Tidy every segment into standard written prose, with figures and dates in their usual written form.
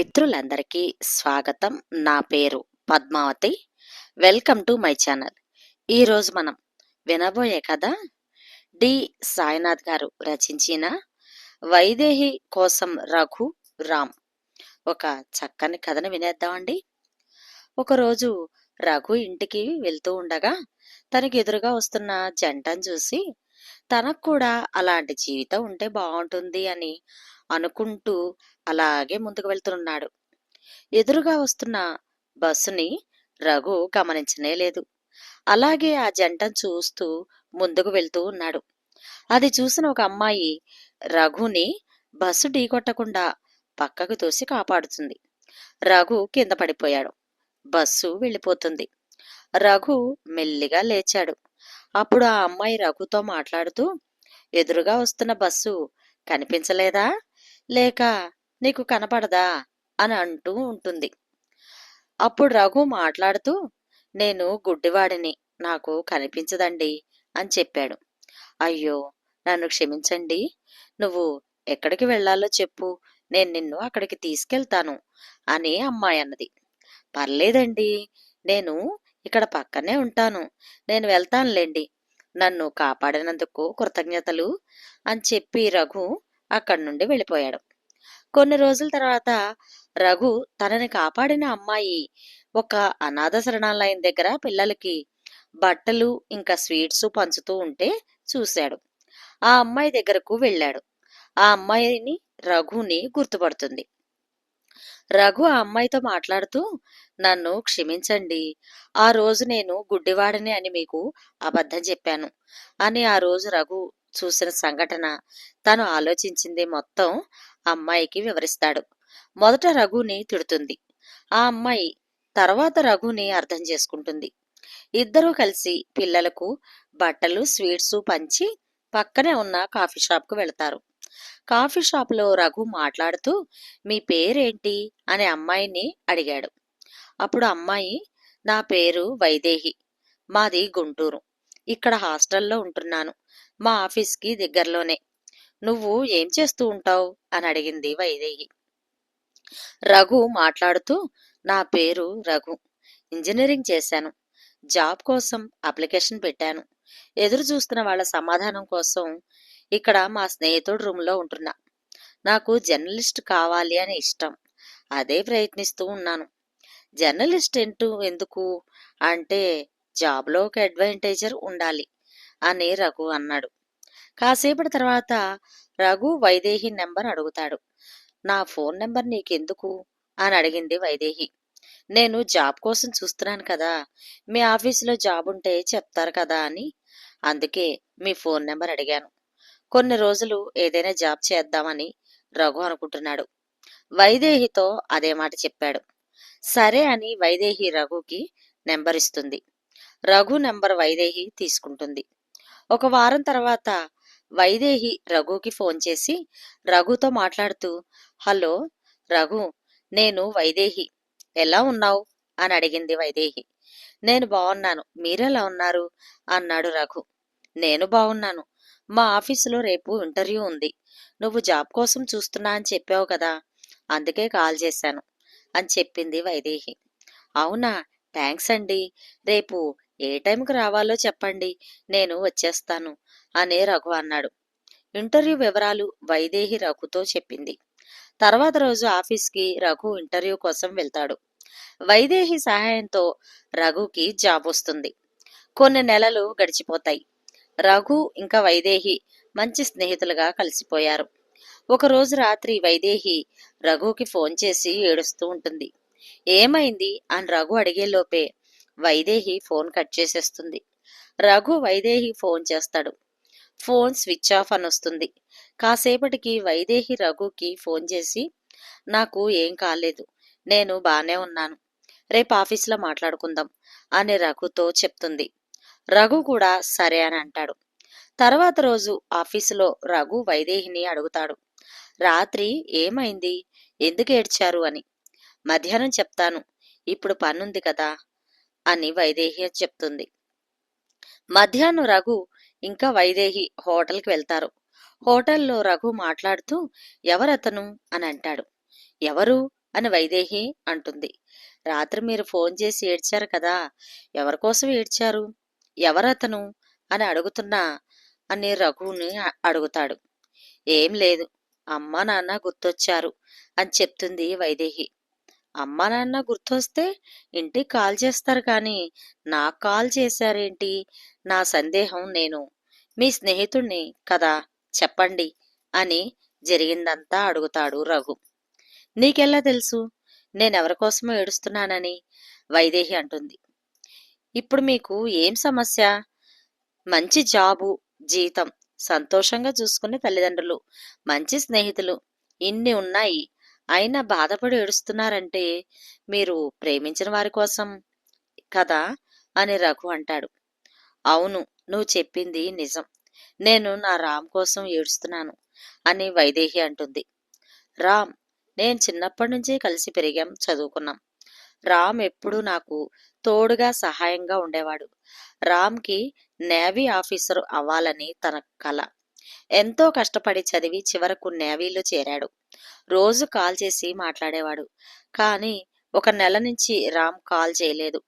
మిత్రులందరికీ స్వాగతం. నా పేరు Padmavathi. Welcome to my channel. ఈరోజు మనం వినబోయే కథ డి సాయినాథ్ గారు రచించిన వైదేహి కోసం రఘు రామ్. ఒక చక్కని కథను వినేద్దామండి. ఒకరోజు రఘు ఇంటికి వెళ్తూ ఉండగా తనకి ఎదురుగా వస్తున్న జంటను చూసి తనకు కూడా అలాంటి జీవితం ఉంటే బాగుంటుంది అని అనుకుంటూ అలాగే ముందుకు వెళ్తున్నాడు. ఎదురుగా వస్తున్న బస్సుని రఘు గమనించనే లేదు. అలాగే ఆ జంటను చూస్తూ ముందుకు వెళ్తూ ఉన్నాడు. అది చూసిన ఒక అమ్మాయి రఘుని బస్సు ఢీకొట్టకుండా పక్కకు తోసి కాపాడుతుంది. రఘు కింద పడిపోయాడు. బస్సు వెళ్ళిపోతుంది. రఘు మెల్లిగా లేచాడు. అప్పుడు ఆ అమ్మాయి రఘుతో మాట్లాడుతూ, ఎదురుగా వస్తున్న బస్సు కనిపించలేదా, లేక నీకు కనపడదా అని అంటూ ఉంటుంది. అప్పుడు రఘు మాట్లాడుతూ, నేను గుడ్డివాడిని, నాకు కనిపించదండి అని చెప్పాడు. అయ్యో, నన్ను క్షమించండి, నువ్వు ఎక్కడికి వెళ్ళాలో చెప్పు, నేను నిన్ను అక్కడికి తీసుకెళ్తాను అని అమ్మాయి అన్నది. పర్లేదండి, నేను ఇక్కడ పక్కనే ఉంటాను, నేను వెళ్తానులేండి, నన్ను కాపాడినందుకు కృతజ్ఞతలు అని చెప్పి రఘు అక్కడి నుండి వెళ్ళిపోయాడు. కొన్ని రోజుల తర్వాత రఘు తనని కాపాడిన అమ్మాయి ఒక అనాథ శరణాలయం దగ్గర పిల్లలకి బట్టలు ఇంకా స్వీట్స్ పంచుతూ ఉంటే చూశాడు. ఆ అమ్మాయి దగ్గరకు వెళ్ళాడు. ఆ అమ్మాయిని రఘుని గుర్తుపడుతుంది. రఘు ఆ అమ్మాయితో మాట్లాడుతూ, నన్ను క్షమించండి, ఆ రోజు నేను గుడ్డివాడిని అని మీకు అబద్ధం చెప్పాను అని ఆ రోజు రఘు చూసిన సంఘటన, తను ఆలోచించింది మొత్తం అమ్మాయికి వివరిస్తాడు. మొదట రఘుని తిడుతుంది. ఆ అమ్మాయి తర్వాత రఘుని అర్థం చేసుకుంటుంది. ఇద్దరూ కలిసి పిల్లలకు బట్టలు స్వీట్స్ పంచి పక్కనే ఉన్న కాఫీ షాప్కు వెళతారు. కాఫీ షాపులో రఘు మాట్లాడుతూ, మీ పేరేంటి అని అమ్మాయిని అడిగాడు. అప్పుడు అమ్మాయి, నా పేరు వైదేహి, మాది గుంటూరు, ఇక్కడ హాస్టల్లో ఉంటున్నాను, మా ఆఫీస్కి దగ్గరలోనే, నువ్వు ఏం చేస్తూ ఉంటావు అని అడిగింది వైదేహి. రఘు మాట్లాడుతూ, నా పేరు రఘు, ఇంజనీరింగ్ చేశాను, జాబ్ కోసం అప్లికేషన్ పెట్టాను, ఎదురు చూస్తున్న వాళ్ళ సమాధానం కోసం ఇక్కడ మా స్నేహితుడు రూమ్లో ఉంటున్నా, నాకు జర్నలిస్ట్ కావాలి అని ఇష్టం, అదే ప్రయత్నిస్తూ ఉన్నాను. జర్నలిస్ట్ ఎందుకు అంటే జాబ్లో ఒక అడ్వాంటేజర్ ఉండాలి అని రఘు అన్నాడు. కాసేపటి తర్వాత రఘు వైదేహి నెంబర్ అడుగుతాడు. నా ఫోన్ నెంబర్ నీకెందుకు అని అడిగింది వైదేహి. నేను జాబ్ కోసం చూస్తున్నాను కదా, మీ ఆఫీసులో జాబ్ ఉంటే చెప్తారు కదా అని, అందుకే మీ ఫోన్ నెంబర్ అడిగాను. కొన్ని రోజులు ఏదైనా జాబ్ చేద్దామని రఘు అనుకుంటున్నాడు. వైదేహితో అదే మాట చెప్పాడు. సరే అని వైదేహి రఘుకి నెంబర్ ఇస్తుంది. రఘు నెంబర్ వైదేహి తీసుకుంటుంది. ఒక వారం తర్వాత వైదేహి రఘుకి ఫోన్ చేసి రఘుతో మాట్లాడుతూ, హలో రఘు, నేను వైదేహి, ఎలా ఉన్నావు అని అడిగింది వైదేహి. నేను బాగున్నాను, మీరెలా ఉన్నారు అన్నాడు రఘు. నేను బాగున్నాను, మా ఆఫీసులో రేపు ఇంటర్వ్యూ ఉంది, నువ్వు జాబ్ కోసం చూస్తున్నా అని చెప్పావు కదా, అందుకే కాల్ చేశాను అని చెప్పింది వైదేహి. అవునా, థ్యాంక్స్ అండి, రేపు ఏ టైంకి రావాలో చెప్పండి, నేను వచ్చేస్తాను అని రఘు అన్నాడు. ఇంటర్వ్యూ వివరాలు వైదేహి రఘుతో చెప్పింది. తర్వాత రోజు ఆఫీస్కి రఘు ఇంటర్వ్యూ కోసం వెళ్తాడు. వైదేహి సహాయంతో రఘుకి జాబ్ వస్తుంది. కొన్ని నెలలు గడిచిపోతాయి. రఘు ఇంకా వైదేహి మంచి స్నేహితులుగా కలిసిపోయారు. ఒకరోజు రాత్రి వైదేహి రఘుకి ఫోన్ చేసి ఏడుస్తూ ఉంటుంది. ఏమైంది అని రఘు అడిగేలోపే వైదేహి ఫోన్ కట్ చేసేస్తుంది. రఘు వైదేహి ఫోన్ చేస్తాడు. ఫోన్ స్విచ్ ఆఫ్ అని వస్తుంది. కాసేపటికి వైదేహి రఘుకి ఫోన్ చేసి, నాకు ఏం కాలేదు, నేను బానే ఉన్నాను, రేపు ఆఫీసులో మాట్లాడుకుందాం అని రఘుతో చెప్తుంది. రఘు కూడా సరే అని అంటాడు. తర్వాత రోజు ఆఫీసులో రఘు వైదేహిని అడుగుతాడు, రాత్రి ఏమైంది, ఎందుకు ఏడ్చారు అని. మధ్యాహ్నం చెప్తాను, ఇప్పుడు పనుంది కదా అని వైదేహి చెప్తుంది. మధ్యాహ్నం రఘు ఇంకా వైదేహి హోటల్కి వెళ్తారు. హోటల్లో రఘు మాట్లాడుతూ, ఎవరతను అని అంటాడు. ఎవరు అని వైదేహి అంటుంది. రాత్రి మీరు ఫోన్ చేసి ఏడ్చారు కదా, ఎవరికోసం ఏడ్చారు, ఎవరతను అని అడుగుతున్నా అని రఘుని అడుగుతాడు. ఏం లేదు, అమ్మా నాన్న గుర్తొచ్చారు అని చెప్తుంది వైదేహి. అమ్మా నాన్న గుర్తొస్తే ఇంటికి కాల్ చేస్తారు కానీ నాకు కాల్ చేశారేంటి? నా సందేహం, నేను మీ స్నేహితుణ్ణి కదా, చెప్పండి అని జరిగిందంతా అడుగుతాడు రఘు. నీకెలా తెలుసు నేనెవరికోసమో ఏడుస్తున్నానని? వైదేహి అంటుంది. ఇప్పుడు మీకు ఏం సమస్య? మంచి జాబు, జీతం, సంతోషంగా చూసుకునే తల్లిదండ్రులు, మంచి స్నేహితులు, ఇన్ని ఉన్నాయి. అయినా బాధపడి ఏడుస్తున్నారంటే మీరు ప్రేమించిన వారి కోసం కదా అని రఘు అంటాడు. అవును, నువ్వు చెప్పింది నిజం. నేను నా రామ్ కోసం ఏడుస్తున్నాను అని వైదేహి అంటుంది. రామ్, నేను చిన్నప్పటి నుంచి కలిసి పెరిగాం, చదువుకున్నాం. రామ్ ఎప్పుడూ నాకు తోడుగా సహాయంగా ఉండేవాడు. రామ్కి నేవీ ఆఫీసర్ అవ్వాలని తన కల. ఎంతో కష్టపడి చదివి చివరకు నేవీలో చేరాడు. రోజు కాల్ చేసి మాట్లాడేవాడు. కానీ ఒక నెల నుంచి రామ్ కాల్ చేయలేదు.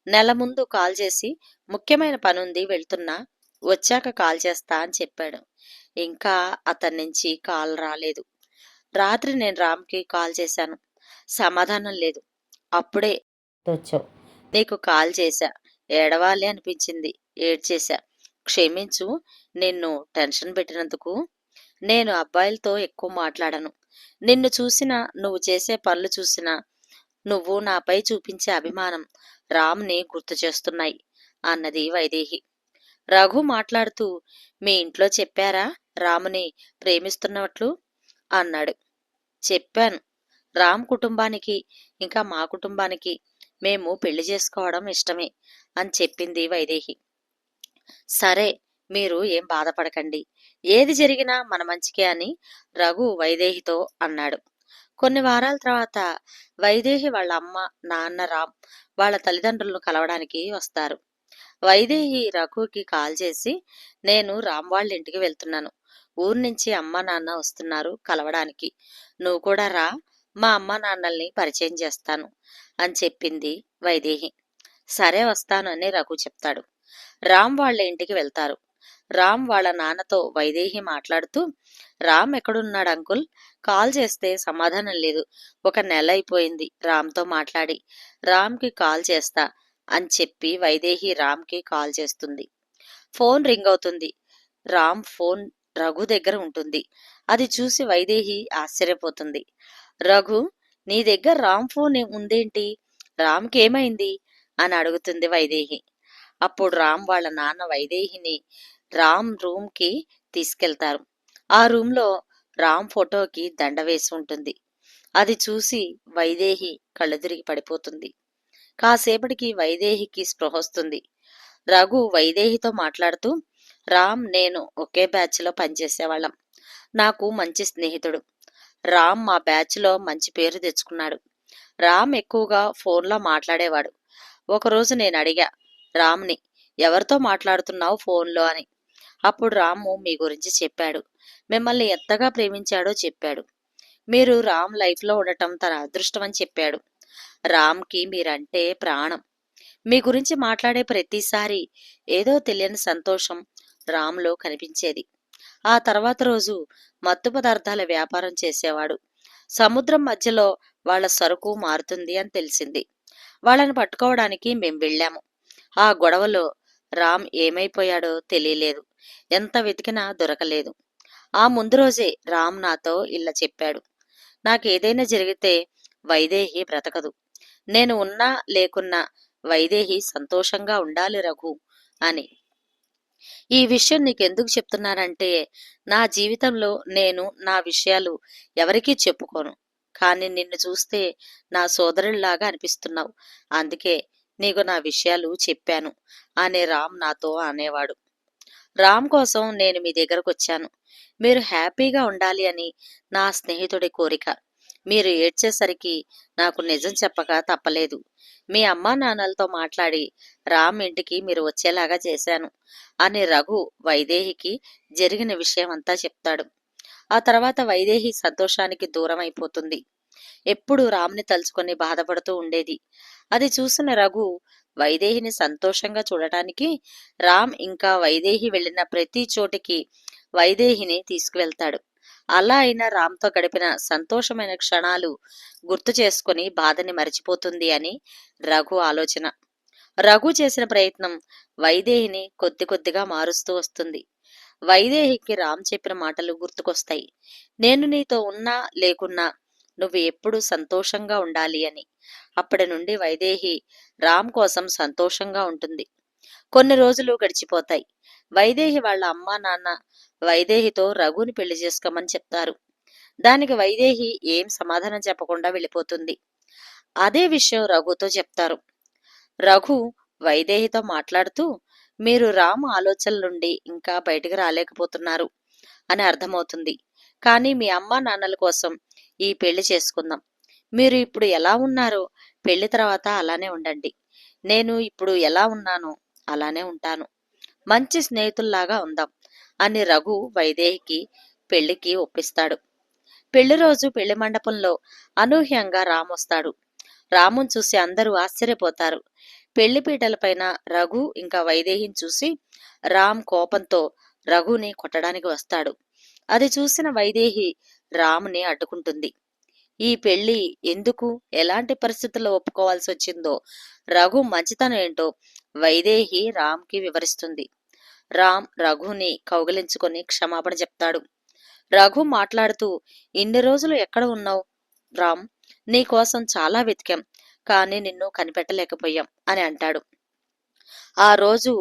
నెల ముందు కాల్ చేసి ముఖ్యమైన పనుంది, వెళ్తున్నా, వచ్చాక కాల్ చేస్తా అని చెప్పాడు. ఇంకా అతని నుంచి కాల్ రాలేదు. రాత్రి నేను రామ్కి కాల్ చేశాను, సమాధానం లేదు. అప్పుడే వచ్చావు, నీకు కాల్ చేశా, ఏడవాలి అనిపించింది, ఏడ్చేశా. క్షమించు, నిన్ను టెన్షన్ పెట్టినందుకు. నేను అబ్బాయిలతో ఎక్కువ మాట్లాడను. నిన్ను చూసినా, నువ్వు చేసే పనులు చూసినా, నువ్వు నాపై చూపించే అభిమానం రామ్ని గుర్తు చేస్తున్నాయి అన్నది వైదేహి. రఘు మాట్లాడుతూ, మీ ఇంట్లో చెప్పారా రాముని ప్రేమిస్తున్నట్లు అన్నాడు. చెప్పాను. రామ్ కుటుంబానికి ఇంకా మా కుటుంబానికి మేము పెళ్లి చేసుకోవడం ఇష్టమే అని చెప్పింది వైదేహి. సరే, మీరు ఏం బాధపడకండి, ఏది జరిగినా మన మంచికే అని రఘు వైదేహితో అన్నాడు. కొన్ని వారాల తర్వాత వైదేహి వాళ్ళ అమ్మ, నాన్న, రామ్ వాళ్ళ తల్లిదండ్రులను కలవడానికి వస్తారు. వైదేహి రఘుకి కాల్ చేసి, నేను రామ్ వాళ్ళ ఇంటికి వెళ్తున్నాను, ఊరు నుంచి అమ్మ నాన్న వస్తున్నారు కలవడానికి, నువ్వు కూడా రా, మా అమ్మ నాన్నల్ని పరిచయం చేస్తాను అని చెప్పింది వైదేహి. సరే వస్తాను అని రఘు చెప్తాడు. రామ్ వాళ్ళ ఇంటికి వెళ్తారు. రామ్ వాళ్ళ నాన్నతో వైదేహి మాట్లాడుతూ, రామ్ ఎక్కడున్నాడు అంకుల్? కాల్ చేస్తే సమాధానం లేదు. ఒక నెల అయిపోయింది రామ్తో మాట్లాడి, రామ్కి కాల్ చేస్తా అని చెప్పి వైదేహి రామ్కి కాల్ చేస్తుంది. ఫోన్ రింగ్ అవుతుంది. రామ్ ఫోన్ రఘు దగ్గర ఉంటుంది. అది చూసి వైదేహి ఆశ్చర్యపోతుంది. రఘు, నీ దగ్గర రామ్ ఫోన్ ఉందేంటి? రామ్కి ఏమైంది అని అడుగుతుంది వైదేహి. అప్పుడు రామ్ వాళ్ళ నాన్న వైదేహిని రామ్ రూమ్కి తీసుకెళ్తారు. ఆ రూమ్లో రామ్ ఫోటోకి దండ వేసి ఉంటుంది. అది చూసి వైదేహి కళ్ళు తిరిగి పడిపోతుంది. కాసేపటికి వైదేహికి స్పృహ వస్తుంది. రఘు వైదేహితో మాట్లాడుతూ, రామ్ నేను ఒకే బ్యాచ్లో పనిచేసేవాళ్ళం. నాకు మంచి స్నేహితుడు. రామ్ మా బ్యాచ్లో మంచి పేరు తెచ్చుకున్నాడు. రామ్ ఎక్కువగా ఫోన్లో మాట్లాడేవాడు. ఒకరోజు నేను అడిగా రామ్ని, ఎవరితో మాట్లాడుతున్నావు ఫోన్లో అని. అప్పుడు రాము మీ గురించి చెప్పాడు. మిమ్మల్ని ఎంతగా ప్రేమించాడో చెప్పాడు. మీరు రామ్ లైఫ్లో ఉండటం తన అదృష్టం అని చెప్పాడు. రామ్కి మీరంటే ప్రాణం. మీ గురించి మాట్లాడే ప్రతిసారి ఏదో తెలియని సంతోషం రామ్లో కనిపించేది. ఆ తర్వాత రోజు మత్తు పదార్థాల వ్యాపారం చేసేవాడు. సముద్రం మధ్యలో వాళ్ళ సరుకు మారుతుంది అని తెలిసింది. వాళ్ళని పట్టుకోవడానికి మేం వెళ్ళాము. ఆ గొడవలో రామ్ ఏమైపోయాడో తెలియలేదు. ఎంత వెతికినా దొరకలేదు. ఆ ముందు రోజే రామ్ నాతో ఇలా చెప్పాడు, నాకేదైనా జరిగితే వైదేహి బ్రతకదు. నేను ఉన్నా లేకున్నా వైదేహి సంతోషంగా ఉండాలి రఘు అని. ఈ విషయం నీకెందుకు చెప్తున్నానంటే, నా జీవితంలో నేను నా విషయాలు ఎవరికీ చెప్పుకోను. కానీ నిన్ను చూస్తే నా సోదరుల్లాగా అనిపిస్తున్నావు. అందుకే నీకు నా విషయాలు చెప్పాను అని రామ్ నాతో అనేవాడు. రామ్ కోసం నేను మీ దగ్గరకొచ్చాను. మీరు హ్యాపీగా ఉండాలి అని నా స్నేహితుడి కోరిక. మీరు ఏడ్చేసరికి నాకు నిజం చెప్పక తప్పలేదు. మీ అమ్మా నాన్నలతో మాట్లాడి రామ్ ఇంటికి మీరు వచ్చేలాగా చేశాను అని రఘు వైదేహికి జరిగిన విషయం అంతా చెప్తాడు. ఆ తర్వాత వైదేహి సంతోషానికి దూరం అయిపోతుంది. ఎప్పుడు రాముని తలుచుకొని బాధపడుతూ ఉండేది. అది చూసిన రఘు వైదేహిని సంతోషంగా చూడటానికి రామ్ ఇంకా వైదేహి వెళ్ళిన ప్రతి చోటికి వైదేహిని తీసుకువెళ్తాడు. అలా అయినా రామ్తో గడిపిన సంతోషమైన క్షణాలు గుర్తు చేసుకుని బాధని మరిచిపోతుంది అని రఘు ఆలోచన. రఘు చేసిన ప్రయత్నం వైదేహిని కొద్ది కొద్దిగా మారుస్తూ వస్తుంది. వైదేహికి రామ్ చెప్పిన మాటలు గుర్తుకొస్తాయి. నేను నీతో ఉన్నా లేకున్నా నువ్వు ఎప్పుడూ సంతోషంగా ఉండాలి అని. అప్పటి నుండి వైదేహి రామ్ కోసం సంతోషంగా ఉంటుంది. కొన్ని రోజులు గడిచిపోతాయి. వైదేహి వాళ్ళ అమ్మా నాన్న వైదేహితో రఘుని పెళ్లి చేసుకోమని చెప్తారు. దానికి వైదేహి ఏం సమాధానం చెప్పకుండా వెళ్ళిపోతుంది. అదే విషయం రఘుతో చెప్తారు. రఘు వైదేహితో మాట్లాడుతూ, మీరు రాము ఆలోచనల నుండి ఇంకా బయటికి రాలేకపోతున్నారు అని అర్థమవుతుంది. కానీ మీ అమ్మా నాన్నల కోసం ఈ పెళ్లి చేసుకుందాం. మీరు ఇప్పుడు ఎలా ఉన్నారో పెళ్లి తర్వాత అలానే ఉండండి. నేను ఇప్పుడు ఎలా ఉన్నానో అలానే ఉంటాను. మంచి స్నేహితుల్లాగా ఉందాం అని రఘు వైదేహికి పెళ్లికి ఒప్పిస్తాడు. పెళ్లి రోజు పెళ్లి మండపంలో అనూహ్యంగా రామ్ వస్తాడు. రాముని చూసి అందరూ ఆశ్చర్యపోతారు. పెళ్లిపీటలపైన రఘు ఇంకా వైదేహిని చూసి రామ్ కోపంతో రఘుని కొట్టడానికి వస్తాడు. అది చూసిన వైదేహి రాముని అడ్డుకుంటుంది. ఈ పెళ్లి ఎందుకు, ఎలాంటి పరిస్థితుల్లో ఒప్పుకోవాల్సి వచ్చిందో, రఘు మంచితనం ఏంటో వైదేహి రామ్కి వివరిస్తుంది. రామ్ రఘుని కౌగిలించుకొని క్షమాపణ చెప్తాడు. రఘు మాట్లాడుతూ, ఇన్ని రోజులు ఎక్కడ ఉన్నావు రామ్? నీకోసం చాలా వెతికాం, కానీ నిన్ను కనిపెట్టలేకపోయాం అని అంటాడు. ఆ రోజు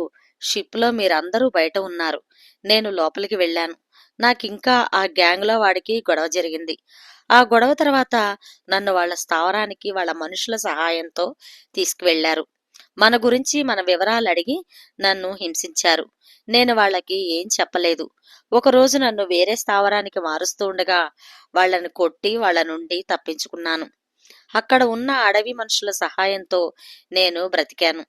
షిప్లో మీరందరూ బయట ఉన్నారు. నేను లోపలికి వెళ్ళాను. నాకింకా ఆ గ్యాంగ్లో వాడికి గొడవ జరిగింది. ఆ గొడవ తర్వాత నన్ను వాళ్ళ స్థావరానికి వాళ్ళ మనుషుల సహాయంతో తీసుకువెళ్లారు. మన గురించి మన వివరాలు అడిగి నన్ను హింసించారు. నేను వాళ్ళకి ఏం చెప్పలేదు. ఒకరోజు నన్ను వేరే స్థావరానికి మారుస్తూ ఉండగా వాళ్ళని కొట్టి వాళ్ళ నుండి తప్పించుకున్నాను. అక్కడ ఉన్న అడవి మనుషుల సహాయంతో నేను బ్రతికాను.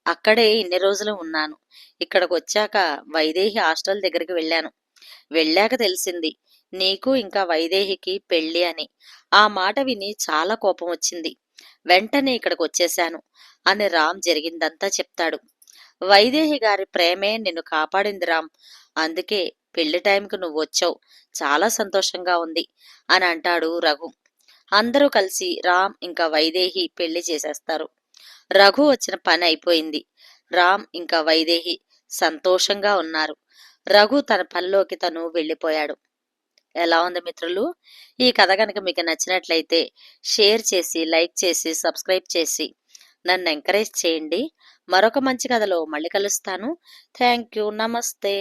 అక్కడే ఇన్ని రోజులు ఉన్నాను. ఇక్కడికి వచ్చాక వైదేహి హాస్టల్ దగ్గరికి వెళ్ళాను. వెళ్ళాక తెలిసింది నీకు ఇంకా వైదేహికి పెళ్లి అని. ఆ మాట విని చాలా కోపం వచ్చింది. వెంటనే ఇక్కడికి వచ్చేశాను అని రామ్ జరిగిందంతా చెప్తాడు. వైదేహి గారి ప్రేమే నిన్ను కాపాడింది రామ్. అందుకే పెళ్లి టైంకి నువ్వు వచ్చావు. చాలా సంతోషంగా ఉంది అని అంటాడు రఘు. అందరూ కలిసి రామ్ ఇంకా వైదేహి పెళ్లి చేసేస్తారు. రఘు వచ్చిన పని అయిపోయింది. రామ్ ఇంకా వైదేహి సంతోషంగా ఉన్నారు. రఘు తన పనిలోకి తను వెళ్ళిపోయాడు. ఎలా ఉంది మిత్రులు? ఈ కథ కనుక మీకు నచ్చినట్లయితే షేర్ చేసి, లైక్ చేసి, సబ్స్క్రైబ్ చేసి నన్ను ఎంకరేజ్ చేయండి. మరొక మంచి కథలో మళ్ళీ కలుస్తాను. Thank you. నమస్తే.